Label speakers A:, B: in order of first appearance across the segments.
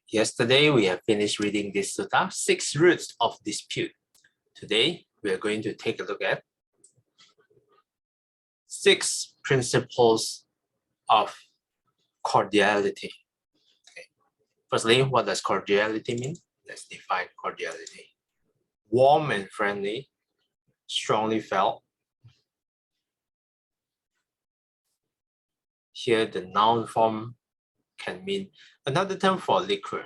A: Yesterday, we have finished reading this sutta, 6 Roots of Dispute. Today, we are going to take a look at 6 principles of cordiality. Okay. Firstly, what does cordiality mean? Let's define cordiality. Warm and friendly, strongly felt. Here, the noun form can mean another term for liquor.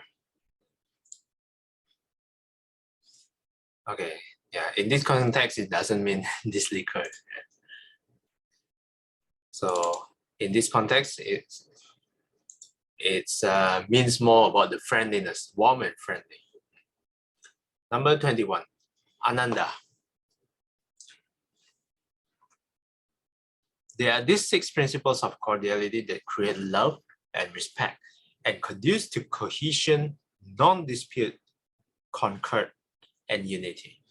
A: Okay, yeah, in this context, it doesn't mean this liquor. So in this context, it means more about the friendliness, warm and friendly. Number 21, Ananda. There are these 6 principles of cordiality that create love and respect and conduce to cohesion, non-dispute, concord, and unity.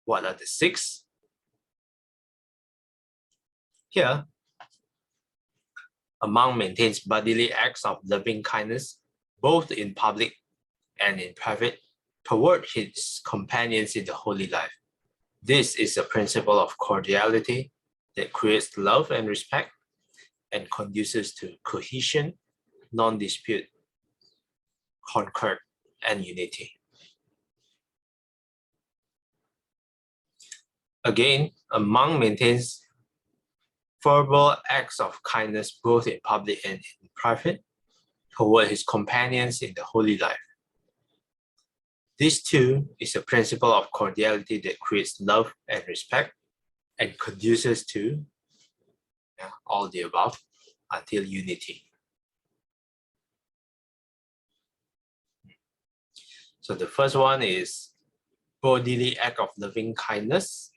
A: What are the 6? Here, a monk maintains bodily acts of loving kindness, both in public and in private, toward his companions in the holy life. This is a principle of cordiality that creates love and respect and conduces to cohesion, non-dispute, concord, and unity. Again, a monk maintains verbal acts of kindness both in public and in private toward his companions in the holy life. This too is a principle of cordiality that creates love and respect and conduces to all the above until unity. So the first one is bodily act of loving kindness.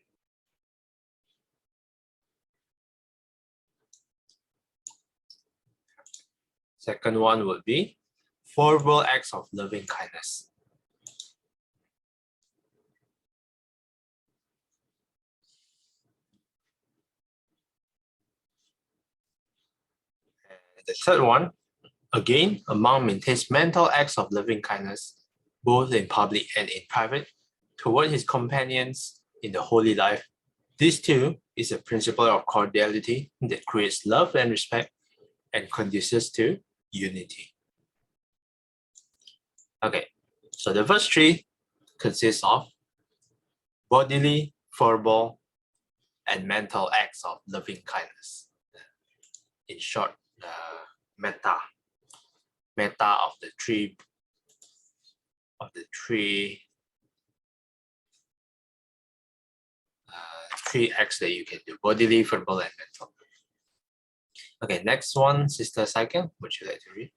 A: Second one would be verbal acts of loving kindness. And the third one, again, a monk maintains mental acts of loving kindness, both in public and in private, toward his companions in the holy life. This too is a principle of cordiality that creates love and respect and conduces to unity. Okay, so the first 3 consists of bodily, verbal, and mental acts of loving kindness. In short, metta of the three acts that you can do: bodily, verbal, and mental. Okay, next one, Sister Saikyam, would you like to read?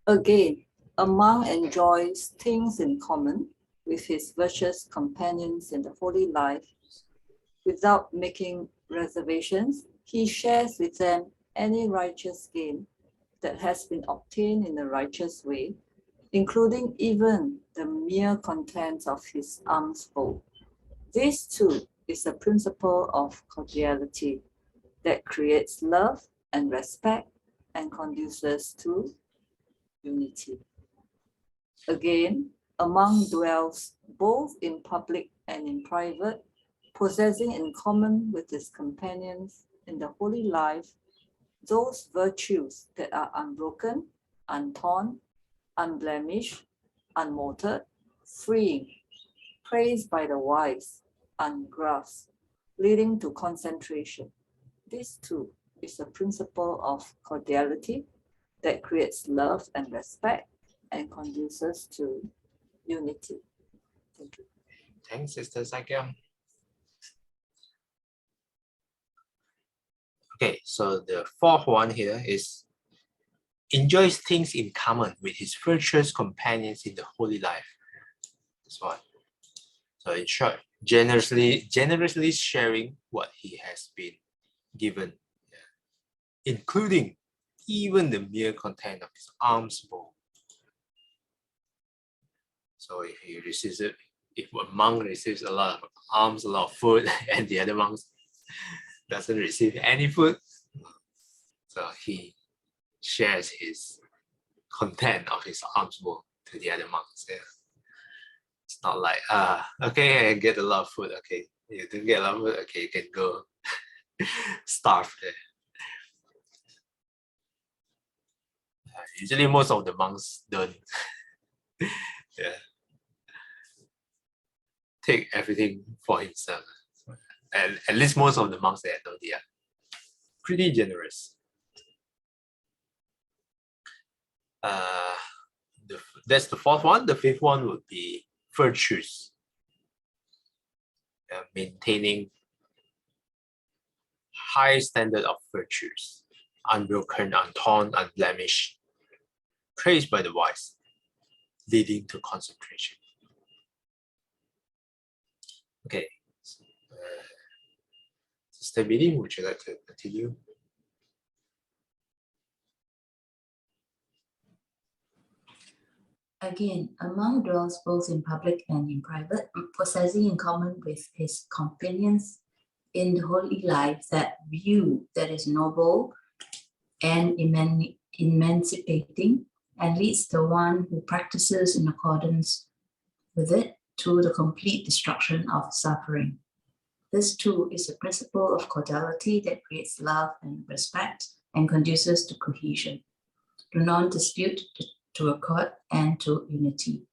B: Again, a monk enjoys things in common with his virtuous companions in the holy life. Without making reservations, he shares with them any righteous gain that has been obtained in a righteous way, including even the mere contents of his alms bowl. This too is a principle of cordiality that creates love and respect and conduces to unity. Again, a monk dwells both in public and in private, possessing in common with his companions in the holy life those virtues that are unbroken, untorn, unblemished, unmortared, freeing, praised by the wise, ungrasped, leading to concentration. This too is a principle of cordiality that creates love and respect and conduces to unity. Thank you.
A: Thanks, Sister Saikyam. Okay, so the 4th one here is enjoys things in common with his virtuous companions in the holy life. This one. So in short, generously sharing what he has been given, including even the mere content of his alms bowl. So if he receives it, if a monk receives a lot of alms, a lot of food, and the other monks doesn't receive any food, so he shares his content of his alms bowl to the other monks. Yeah. It's not like, okay, I get a lot of food. Okay, you didn't get a lot of food. Okay, you can go starve there. Usually, most of the monks don't take everything for himself. And at least most of the monks that I know, they are pretty generous. That's the fourth one. The fifth one would be virtues. Maintaining high standard of virtues, unbroken, untorn, unblemished, praised by the wise, leading to concentration. Okay. Sister Billy, would you like to continue?
C: Again, a monk dwells both in public and in private, possessing in common with his companions in the holy life that view that is noble and emancipating, and leads the one who practices in accordance with it to the complete destruction of suffering. This too is a principle of cordiality that creates love and respect and conduces to cohesion, to non-dispute, to accord, and to unity.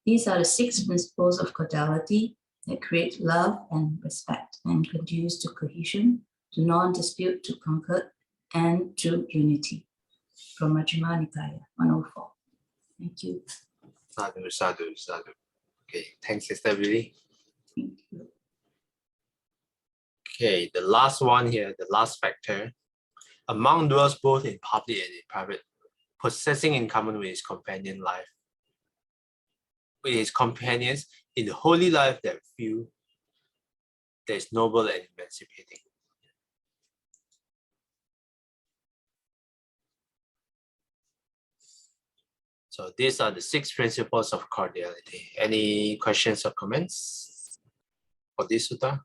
C: These are the 6 principles of cordiality that create love and respect and conduce to cohesion, to non-dispute, to concord, and to unity. From Majjhima Nikaya 104. Thank you.
A: Sadhu, sadhu, sadhu. Okay, thanks, Sister Billy.
C: Thank you.
A: Okay, the last one here, the last factor. A monk dwells both in public and in private, possessing in common with his companion life, with his companions in the holy life that view that is noble and emancipating. So these are the 6 principles of cordiality. Any questions or comments for this sutta?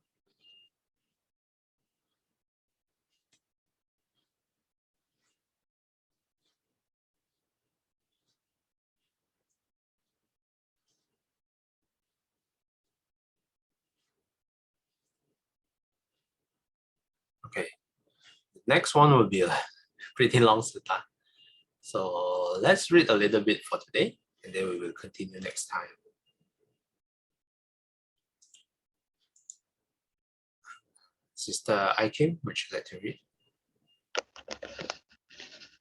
A: Okay, the next one will be a pretty long sutta. So let's read a little bit for today, and then we will continue next time. Sister Aikim, would you like to read?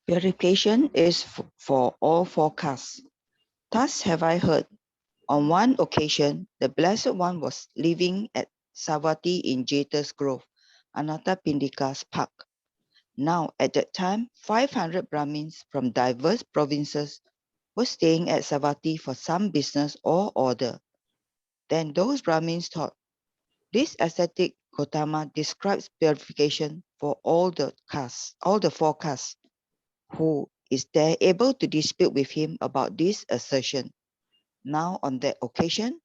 D: Purification is for all 4 castes. Thus have I heard. On one occasion, the Blessed One was living at Savatthi in Jeta's Grove, Anathapindika's park. Now, at that time, 500 Brahmins from diverse provinces were staying at Savatthi for some business or order. Then those Brahmins thought, this ascetic Gautama describes purification for all the 4 castes. Who is there able to dispute with him about this assertion? Now, on that occasion,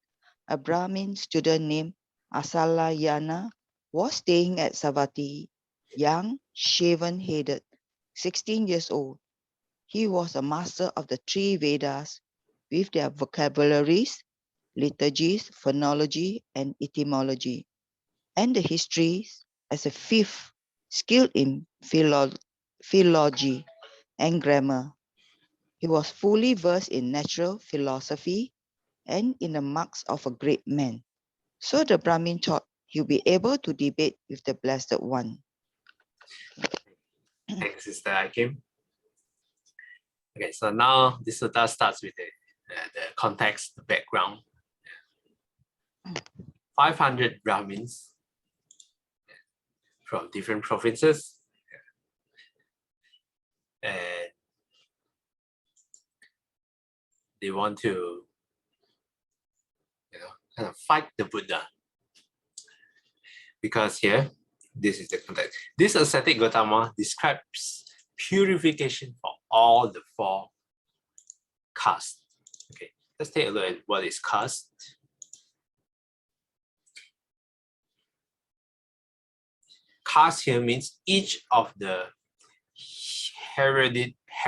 D: a Brahmin student named Asalayana was staying at Savatthi, young, shaven-headed, 16 years old. He was a master of the 3 Vedas with their vocabularies, liturgies, phonology, and etymology, and the histories as a 5th, skilled in philology and grammar. He was fully versed in natural philosophy and in the marks of a great man. So the Brahmin thought he'll be able to debate with the Blessed One.
A: Thanks, Sister Aikim. Okay, so now this sutta starts with the context, the background. 500 Brahmins from different provinces, and they want to, kind of fight the Buddha. Because here, this is the context. This ascetic Gautama describes purification for all the 4 castes. Okay, let's take a look at what is caste. Caste here means each of the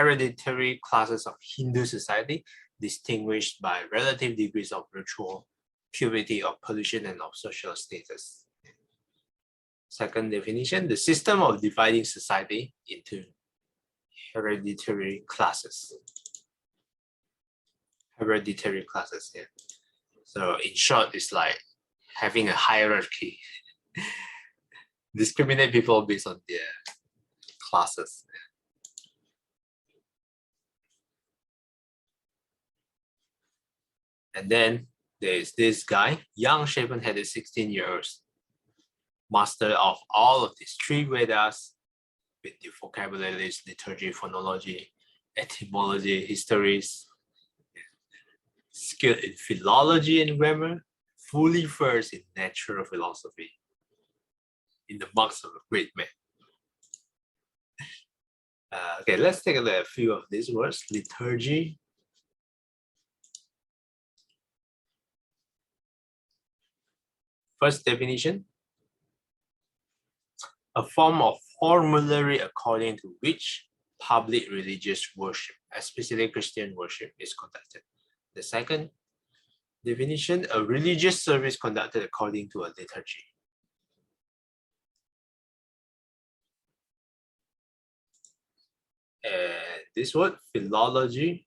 A: hereditary classes of Hindu society distinguished by relative degrees of ritual, purity, of pollution, and of social status. Second definition, the system of dividing society into hereditary classes. Hereditary classes, yeah. So in short, it's like having a hierarchy. Discriminate people based on their classes. And then there's this guy, young shaven-headed 16-year-old, master of all of these three Vedas with the vocabularies, liturgy, phonology, etymology, histories, skilled in philology and grammar, fully versed in natural philosophy, in the marks of a great man. Okay, let's take a look at a few of these words. Liturgy. First definition, a form of formulary according to which public religious worship, especially Christian worship, is conducted. The second definition, a religious service conducted according to a liturgy. And this word, philology,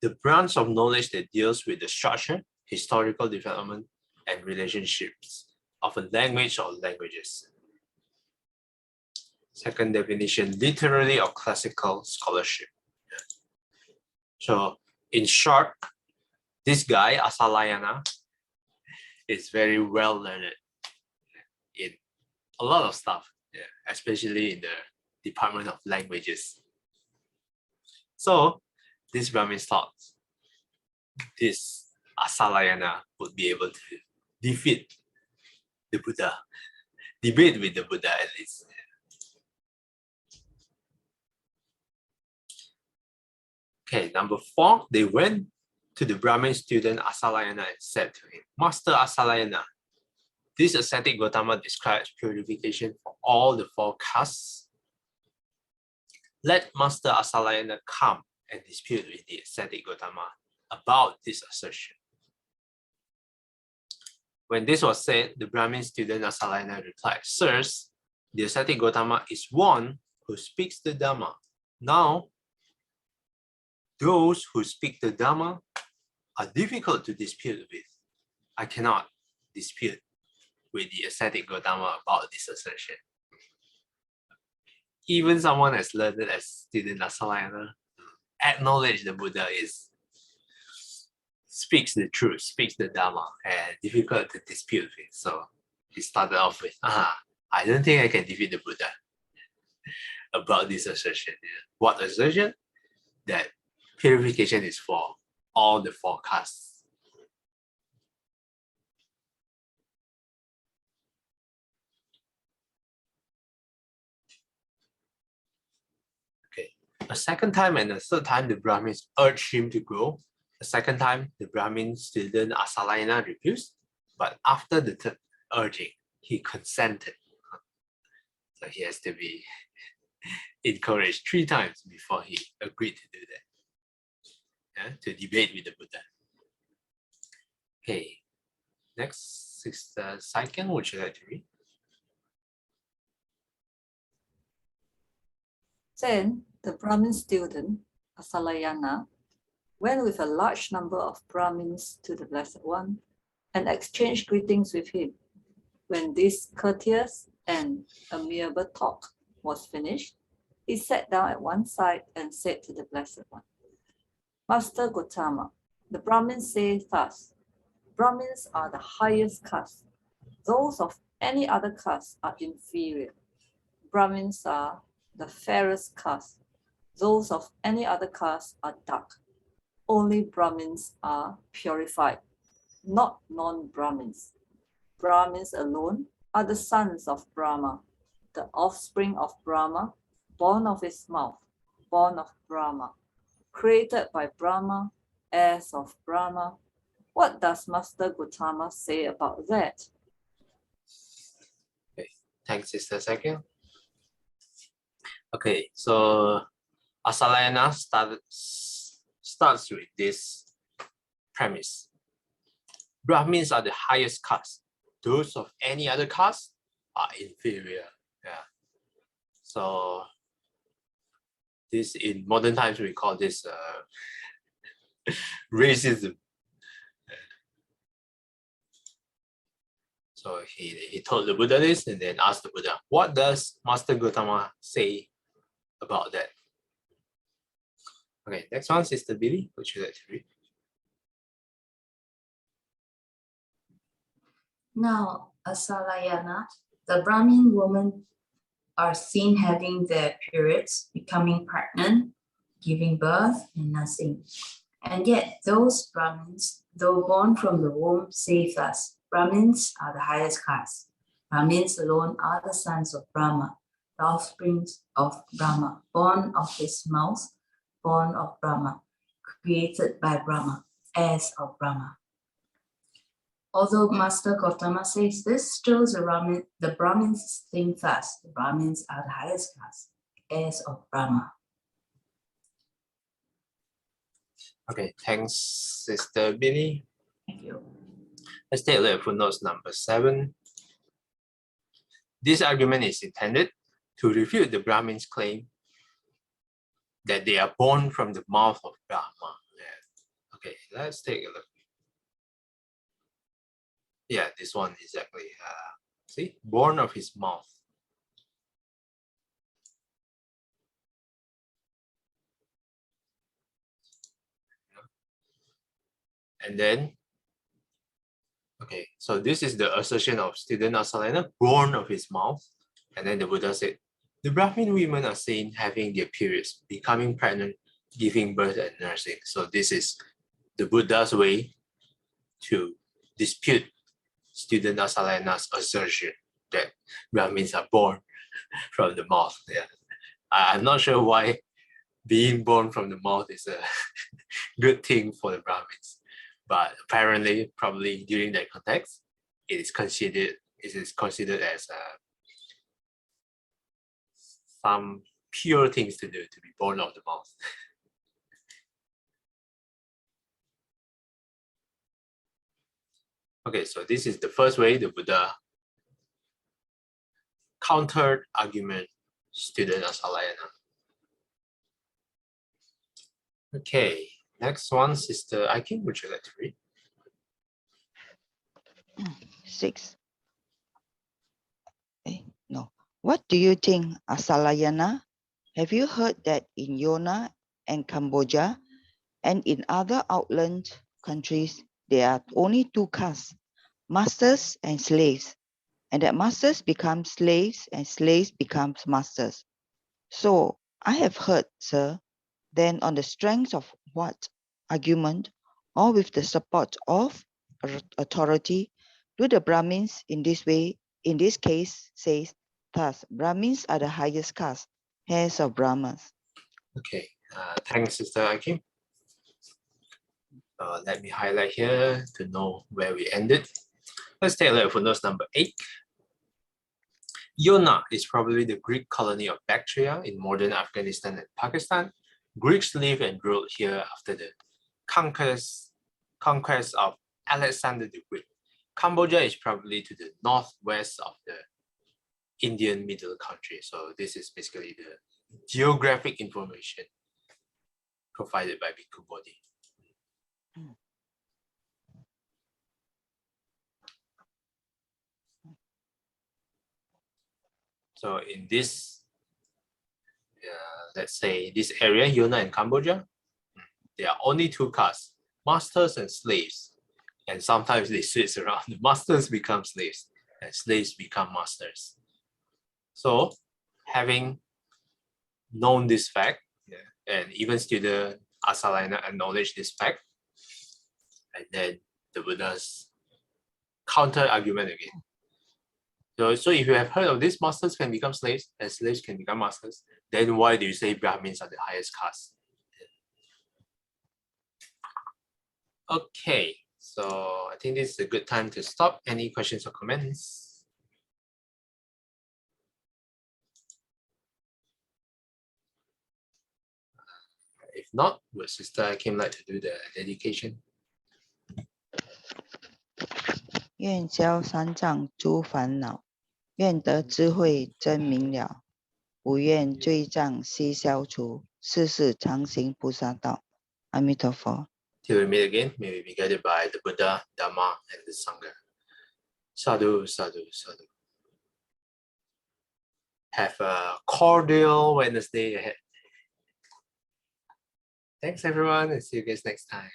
A: the branch of knowledge that deals with the structure, historical development, and relationships of a language or languages. Second definition, literary or classical scholarship. So in short, this guy, Asalayana, is very well learned in a lot of stuff, especially in the Department of Languages. So this Brahmin thought this Asalayana would be able to defeat the Buddha, debate with the Buddha at least. Okay, number 4, they went to the Brahmin student Asalayana and said to him, Master Asalayana, this ascetic Gautama describes purification for all the 4 castes. Let Master Asalayana come and dispute with the ascetic Gautama about this assertion. When this was said, the Brahmin student Asalayana replied, Sirs, the ascetic Gautama is one who speaks the Dhamma. Now, those who speak the Dhamma are difficult to dispute with. I cannot dispute with the ascetic Gautama about this assertion. Even someone as learned as student Asalayana acknowledge the Buddha speaks the truth, speaks the Dhamma, and difficult to dispute with. So he started off with, I don't think I can defeat the Buddha about this assertion. What assertion? That purification is for all the 4 castes. Okay, a second time and a third time, the Brahmins urged him to go. The second time, the Brahmin student Asalayana refused, but after the third urging, he consented. So he has to be encouraged 3 times before he agreed to do that. To debate with the Buddha. Okay, next is the second. Would you like to read?
B: Then the Brahmin student, Asalayana, went with a large number of Brahmins to the Blessed One and exchanged greetings with him. When this courteous and amiable talk was finished, he sat down at one side and said to the Blessed One, Master Gautama, the Brahmins say thus, Brahmins are the highest caste. Those of any other caste are inferior. Brahmins are the fairest caste. Those of any other caste are dark. Only Brahmins are purified, not non-Brahmins. Brahmins alone are the sons of Brahma, the offspring of Brahma, born of his mouth, born of Brahma, created by Brahma, heirs of Brahma. What does Master Gautama say about that?
A: Okay, thanks, Sister Sakya. Okay, so Asalayana starts with this premise. Brahmins are the highest caste. Those of any other caste are inferior. Yeah. So this in modern times we call this racism. So he told the Buddha this and then asked the Buddha, what does Master Gautama say about that? Okay, next one, Sister Billy, would you like to read?
C: Now, Asalayana, the Brahmin women are seen having their periods, becoming pregnant, giving birth, and nursing. And yet those Brahmins, though born from the womb, say thus, Brahmins are the highest caste. Brahmins alone are the sons of Brahma, the offspring of Brahma, born of his mouth, born of Brahma, created by Brahma, heirs of Brahma. Although Master Gautama says this, still the Brahmins think thus, the Brahmins are the highest caste, heirs of Brahma.
A: Okay, thanks, Sister Billy.
C: Thank you.
A: Let's take a look at footnotes number 7. This argument is intended to refute the Brahmins' claim that they are born from the mouth of Brahma. Yeah. Okay, let's take a look. Yeah, this one exactly. See, born of his mouth. And then, okay, so this is the assertion of student Asalayana, born of his mouth. And then the Buddha said, the Brahmin women are seen having their periods, becoming pregnant, giving birth and nursing. So this is the Buddha's way to dispute student Asalayana's assertion that Brahmins are born from the mouth. Yeah, I'm not sure why being born from the mouth is a good thing for the Brahmins, but apparently, probably during that context, it is considered as some pure things to do, to be born of the mouth. Okay, so this is the first way the Buddha countered argument student Asalayana. Okay, next one, Sister Aikin, would you like to read?
D: 6. No. What do you think, Asalayana? Have you heard that in Yona and Cambodia and in other outland countries, there are only 2 castes, masters and slaves, and that masters become slaves and slaves become masters? So I have heard, sir. Then on the strength of what argument, or with the support of authority, do the Brahmins in this case, says, thus, Brahmins are the highest caste, heirs of Brahmas?
A: Okay, thanks, Sister Aikin. Let me highlight here to know where we ended. Let's take a look at footnotes number 8. Yona is probably the Greek colony of Bactria in modern Afghanistan and Pakistan. Greeks lived and ruled here after the conquest of Alexander the Great. Cambodia is probably to the northwest of the Indian middle country. So this is basically the geographic information provided by Bhikkhu Bodhi. So in this, let's say this area, Yona and Cambodia, there are only 2 castes, masters and slaves. And sometimes they switch around. The masters become slaves and slaves become masters. So having known this fact, and even student Asalayana acknowledged this fact, and then the Buddha's counter argument again. So if you have heard of this, masters can become slaves and slaves can become masters, then why do you say Brahmins are the highest caste? Okay, so I think this is a good time to stop. Any questions or comments? not, would Sister Kim like to do the dedication?
D: 愿消三障诸烦恼，愿得智慧真明了，无愿罪障悉消除，世世常行菩萨道。阿弥陀佛。
A: Till we meet again, may we be guided by the Buddha, Dharma, and the Sangha. Sadhu, sadhu, sadhu. Have a cordial Wednesday ahead. Thanks everyone, and see you guys next time.